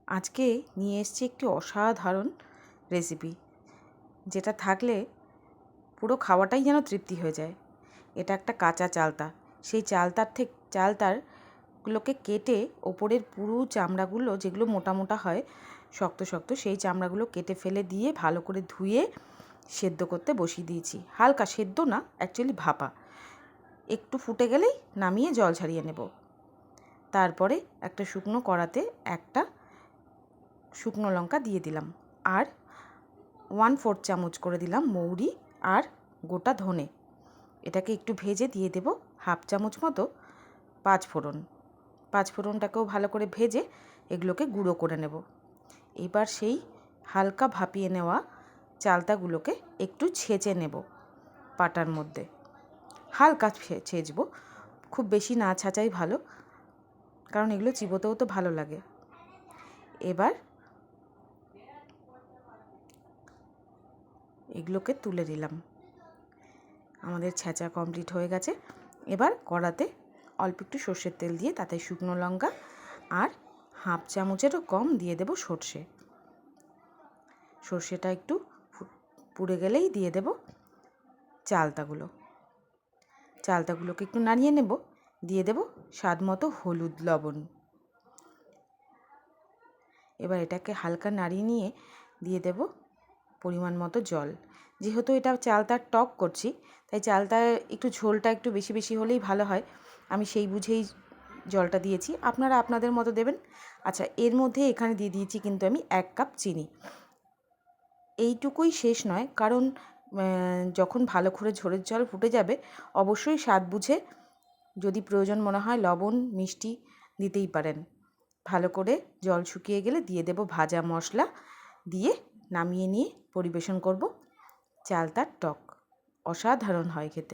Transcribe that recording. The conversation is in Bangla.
আজকে নিয়ে এসেছি একটি অসাধারণ রেসিপি, যেটা থাকলে পুরো খাওয়াটাই যেন তৃপ্তি হয়ে যায়। এটা একটা কাঁচা চালতা। সেই চালতারগুলোকে কেটে ওপরের পুরো চামড়াগুলো, যেগুলো মোটা মোটা হয়, শক্ত শক্ত, সেই চামড়াগুলো কেটে ফেলে দিয়ে ভালো করে ধুয়ে সেদ্ধ করতে বসিয়ে দিয়েছি। হালকা সেদ্ধ না, অ্যাকচুয়ালি ভাপা। একটু ফুটে গেলেই নামিয়ে জল ঝরিয়ে নেব। তারপরে একটা শুকনো কড়াতে একটা শুকনো লঙ্কা দিয়ে দিলাম, আর 1/4 চামচ করে দিলাম মৌরি আর গোটা ধনে। এটাকে একটু ভেজে দিয়ে দেব 1/2 চামচ মতো পাঁচফোড়নটাকেও ভালো করে ভেজে এগুলোকে গুঁড়ো করে নেব। এবার সেই হালকা ভাপিয়ে নেওয়া চালতাগুলোকে একটু ছেঁচে নেব পাটার মধ্যে। হালকা ছেঁচবো, খুব বেশি না ছাঁচাই ভালো, কারণ এগুলো চিবোতেও তো ভালো লাগে। এবার এগুলোকে তুলে দিলাম। আমাদের ছেঁচা কমপ্লিট হয়ে গেছে। এবার কড়াতে অল্প একটু সর্ষের তেল দিয়ে তাতে শুকনো লঙ্কা আর 1/2 চামচেরও কম দিয়ে দেব সর্ষে। সর্ষেটা একটু পুড়ে গেলেই দিয়ে দেব চালতাগুলোকে একটু নাড়িয়ে নেব। দিয়ে দেব স্বাদ মতো হলুদ, লবণ। এবার এটাকে হালকা নাড়িয়ে নিয়ে দিয়ে দেব পরিমাণ মতো জল। যেহেতু এটা চালতার টক করছি, তাই চালতার একটু ঝোলটা একটু বেশি বেশি হলেই ভালো হয়। আমি সেই বুঝেই জলটা দিয়েছি, আপনারা আপনাদের মতো দেবেন। আচ্ছা, এর মধ্যে এখানে দিয়ে দিয়েছি কিন্তু আমি 1 কাপ চিনি। এইটুকুই শেষ নয়, কারণ যখন ভালো করে ঝোলের জল ফুটে যাবে, অবশ্যই স্বাদ বুঝে যদি প্রয়োজন মনে হয় লবণ মিষ্টি দিতেই পারেন। ভালো করে জল শুকিয়ে গেলে দিয়ে দেব ভাজা মশলা, দিয়ে নামিয়ে নিয়ে পরিবেশন করব চালতার টক। অসাধারণ হয় খেতে।